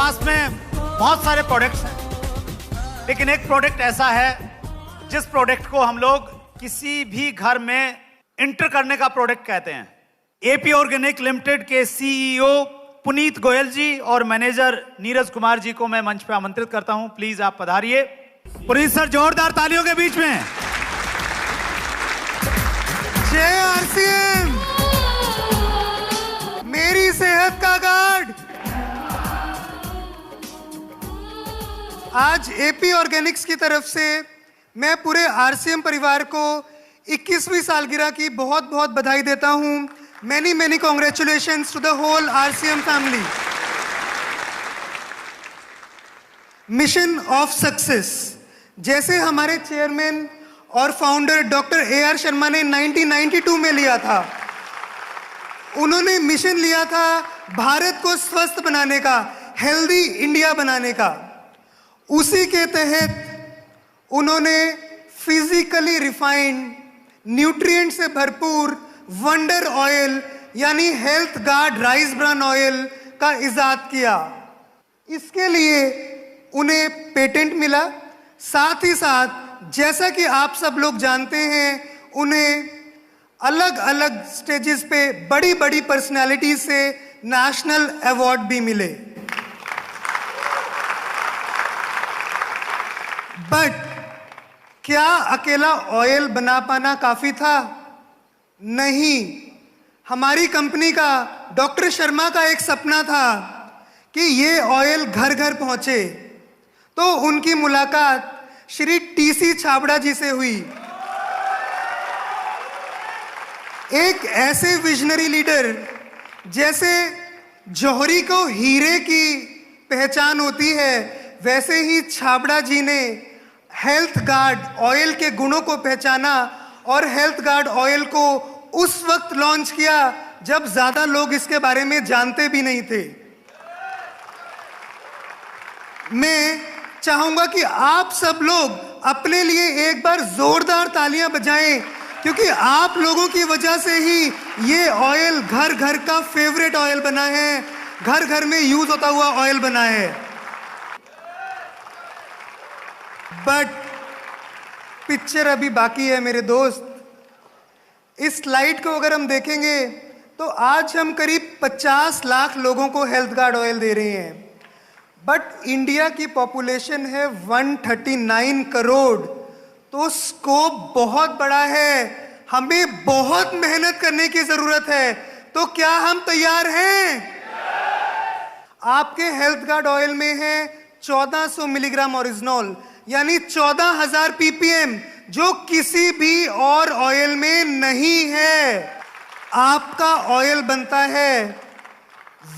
पास में बहुत सारे प्रोडक्ट्स हैं, लेकिन एक प्रोडक्ट ऐसा है जिस प्रोडक्ट को हम लोग किसी भी घर में इंटर करने का प्रोडक्ट कहते हैं। एपी ऑर्गेनिक लिमिटेड के सीईओ पुनीत गोयल जी और मैनेजर नीरज कुमार जी को मैं मंच पे आमंत्रित करता हूं। प्लीज आप पधारिए। पुनीत सर, जोरदार तालियों के बीच में। जय आरसीएम, मेरी सेहत का गार्ड। आज एपी ऑर्गेनिक्स की तरफ से मैं पूरे आरसीएम परिवार को 21वीं सालगिरह की बहुत बहुत बधाई देता हूं। Many many congratulations to the whole RCM family. Mission of success, जैसे हमारे चेयरमैन और फाउंडर डॉक्टर AR शर्मा ने 1992 में लिया था, उन्होंने मिशन लिया था भारत को स्वस्थ बनाने का, हेल्दी इंडिया बनाने का। उसी के तहत उन्होंने फिजिकली रिफाइंड, न्यूट्रिएंट से भरपूर वंडर ऑयल यानी health guard rice bran oil का इजाद किया। इसके लिए उन्हें पेटेंट मिला। साथ ही साथ जैसा कि आप सब लोग जानते हैं, उन्हें अलग अलग स्टेजेस पे बड़ी बड़ी पर्सनालिटी से नेशनल अवार्ड भी मिले। बट क्या अकेला ऑयल बना पाना काफी था? नहीं। हमारी कंपनी का, डॉक्टर शर्मा का एक सपना था कि ये ऑयल घर घर पहुंचे। तो उनकी मुलाकात श्री TC छाबड़ा जी से हुई, एक ऐसे विजनरी लीडर। जैसे जौहरी को हीरे की पहचान होती है, वैसे ही छाबड़ा जी ने हेल्थ गार्ड ऑयल के गुणों को पहचाना और हेल्थ गार्ड ऑयल को उस वक्त लॉन्च किया जब ज्यादा लोग इसके बारे में जानते भी नहीं थे। मैं चाहूंगा कि आप सब लोग अपने लिए एक बार जोरदार तालियां बजाएं, क्योंकि आप लोगों की वजह से ही ये ऑयल घर घर का फेवरेट ऑयल बना है, घर घर में यूज होता हुआ ऑयल बना है। बट पिक्चर अभी बाकी है मेरे दोस्त। इस स्लाइड को अगर हम देखेंगे तो आज हम करीब 50 लाख लोगों को हेल्थ गार्ड ऑयल दे रहे हैं। बट इंडिया की पॉपुलेशन है 139 करोड़, तो स्कोप बहुत बड़ा है। हमें बहुत मेहनत करने की जरूरत है। तो क्या हम तैयार हैं? आपके हेल्थ गार्ड ऑयल में है 1400 मिलीग्राम ओरिजिनॉल, यानी 14,000 ppm, जो किसी भी और ऑयल में नहीं है। आपका ऑयल बनता है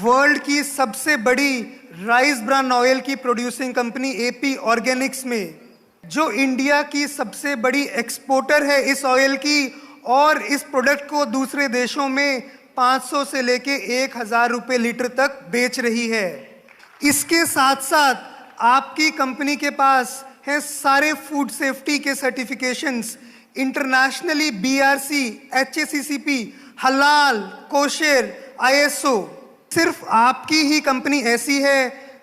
वर्ल्ड की सबसे बड़ी राइस ब्रान ऑयल की प्रोड्यूसिंग कंपनी एपी ऑर्गेनिक्स में, जो इंडिया की सबसे बड़ी एक्सपोर्टर है इस ऑयल की, और इस प्रोडक्ट को दूसरे देशों में 500 से लेके 1,000 रुपए लीटर तक बेच रही है। इसके साथ साथ आपकी कंपनी के पास है सारे फूड सेफ्टी के सर्टिफिकेशंस, इंटरनेशनली BRC, HACCP, हलाल, कोशर, ISO। सिर्फ आपकी ही कंपनी ऐसी है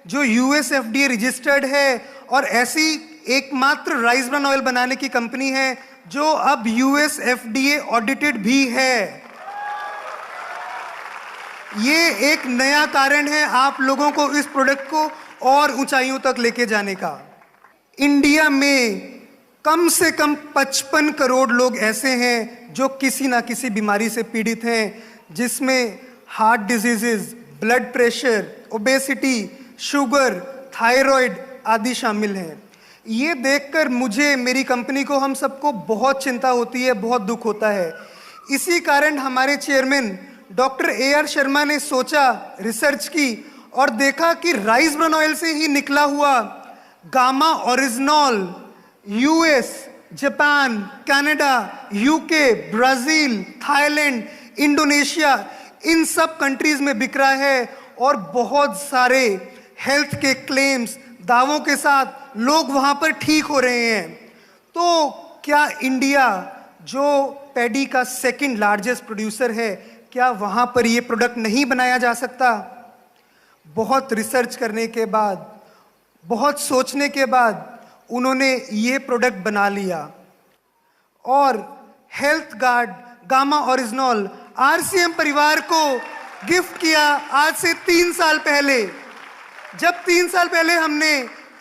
जो US FDA रजिस्टर्ड है, और ऐसी एकमात्र राइस ब्रान ऑयल बनाने की कंपनी है जो अब US FDA ऑडिटेड भी है। ये एक नया कारण है आप लोगों को इस प्रोडक्ट को और ऊंचाइयों तक लेके जाने का। इंडिया में कम से कम 55 करोड़ लोग ऐसे हैं जो किसी ना किसी बीमारी से पीड़ित हैं, जिसमें heart diseases, blood pressure, obesity, sugar, thyroid आदि शामिल हैं। ये देखकर मुझे, मेरी कंपनी को, हम सबको बहुत चिंता होती है, बहुत दुख होता है। इसी कारण हमारे चेयरमैन डॉक्टर AR शर्मा ने सोचा, रिसर्च की और देखा कि राइस ब्रान ऑयल से ही निकला हुआ गामा original US, Japan, Canada, UK, Brazil, Thailand, Indonesia, इन सब कंट्रीज में बिक रहा है, और बहुत सारे हेल्थ के क्लेम्स, दावों के साथ लोग वहां पर ठीक हो रहे हैं। तो क्या इंडिया, जो पैडी का सेकंड लार्जेस्ट प्रोड्यूसर है, क्या वहां पर यह प्रोडक्ट नहीं बनाया जा सकता? बहुत रिसर्च करने के बाद, बहुत सोचने के बाद उन्होंने ये प्रोडक्ट बना लिया और health guard gamma original RCM परिवार को गिफ्ट किया आज से 3 साल पहले। जब 3 साल पहले हमने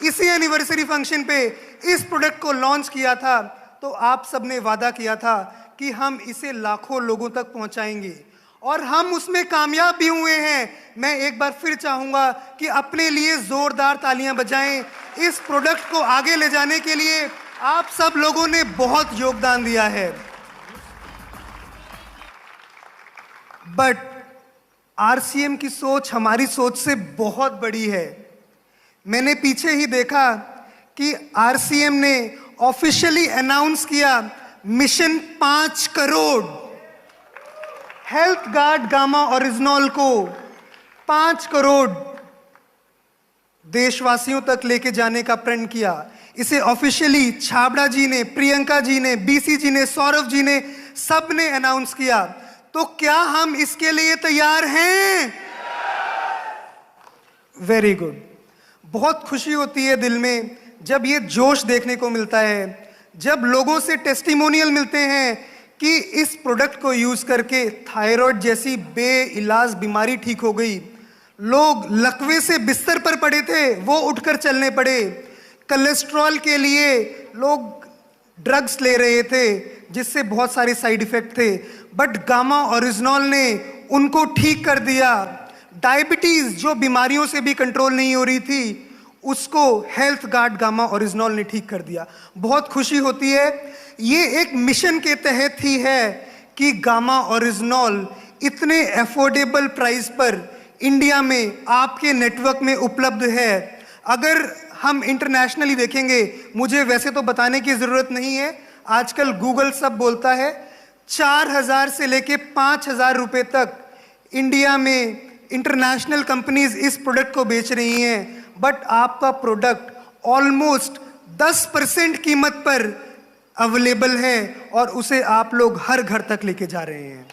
इसी एनिवर्सरी फंक्शन पे इस प्रोडक्ट को लॉन्च किया था तो आप सबने वादा किया था कि हम इसे लाखों लोगों तक पहुंचाएंगे और हम उसमें कामयाब भी हुए हैं। मैं एक बार फिर चाहूंगा कि अपने लिए जोरदार तालियां बजाएं। इस प्रोडक्ट को आगे ले जाने के लिए आप सब लोगों ने बहुत योगदान दिया है। बट आरसीएम की सोच हमारी सोच से बहुत बड़ी है। मैंने पीछे ही देखा कि आरसीएम ने ऑफिशियली अनाउंस किया mission 5 crore health guard gamma original को 5 करोड़ देशवासियों तक लेके जाने का प्रण किया। इसे ऑफिशियली छाबड़ा जी ने, प्रियंका जी ने, बीसी जी ने, सौरभ जी ने, सब ने अनाउंस किया। तो क्या हम इसके लिए तैयार हैं? Very good. बहुत खुशी होती है दिल में जब ये जोश देखने को मिलता है, जब लोगों से टेस्टिमोनियल मिलते हैं कि इस प्रोडक्ट को यूज करके थायराइड जैसी बेइलाज बीमारी ठीक हो गई। लोग लकवे से बिस्तर पर पड़े थे, वो उठकर चलने पड़े। कोलेस्ट्रॉल के लिए लोग ड्रग्स ले रहे थे जिससे बहुत सारे साइड इफेक्ट थे, बट गामा ओरिजिनल ने उनको ठीक कर दिया। डायबिटीज जो बीमारियों से भी कंट्रोल नहीं हो रही थी उसको हेल्थ गार्ड गामा ओरिजिनल ने ठीक कर दिया। बहुत खुशी होती है। ये एक मिशन के तहत ही है कि गामा ओरिजिनल इतने अफोर्डेबल प्राइस पर इंडिया में आपके नेटवर्क में उपलब्ध है। अगर हम इंटरनेशनली देखेंगे, मुझे वैसे तो बताने की जरूरत नहीं है, आजकल गूगल सब बोलता है, 4000 से लेके 5000 रुपए तक इंडिया में इंटरनेशनल कंपनीज इस प्रोडक्ट को बेच रही हैं। बट आपका प्रोडक्ट ऑलमोस्ट 10% कीमत पर अवेलेबल है और उसे आप लोग हर घर तक लेके जा रहे हैं।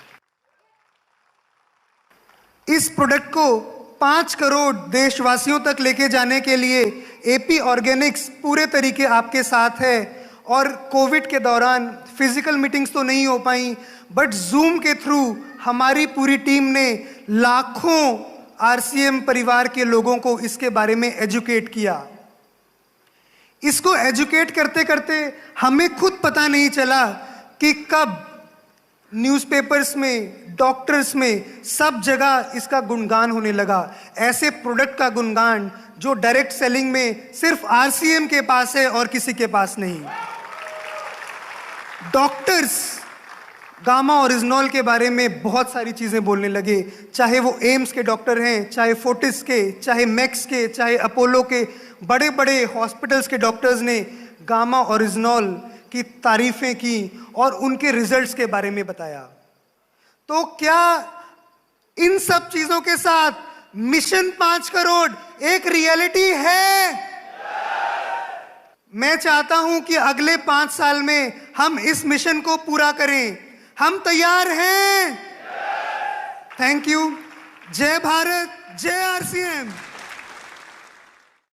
इस प्रोडक्ट को 5 करोड़ देशवासियों तक लेके जाने के लिए एपी ऑर्गेनिक्स पूरे तरीके आपके साथ है। और कोविड के दौरान फिजिकल मीटिंग्स तो नहीं हो पाई, बट जूम के थ्रू हमारी पूरी टीम ने लाखों आरसीएम परिवार के लोगों को इसके बारे में एजुकेट किया। इसको एजुकेट करते करते हमें खुद पता नहीं चला कि कब न्यूज़पेपर्स में, डॉक्टर्स में, सब जगह इसका गुणगान होने लगा। ऐसे प्रोडक्ट का गुणगान जो डायरेक्ट सेलिंग में सिर्फ आरसीएम के पास है और किसी के पास नहीं। डॉक्टर्स गामा ओरिजिनल के बारे में बहुत सारी चीज़ें बोलने लगे, चाहे वो एम्स के डॉक्टर हैं, चाहे फोर्टिस के, चाहे मैक्स के, चाहे अपोलो के, बड़े बड़े हॉस्पिटल्स के डॉक्टर्स ने गामा ओरिजिनल की तारीफें की और उनके रिजल्ट्स के बारे में बताया। तो क्या इन सब चीज़ों के साथ मिशन 5 करोड़ एक रियलिटी है? मैं चाहता हूं कि अगले 5 साल में हम इस मिशन को पूरा करें। हम तैयार हैं। Thank you. जय भारत, जय आरसीएम।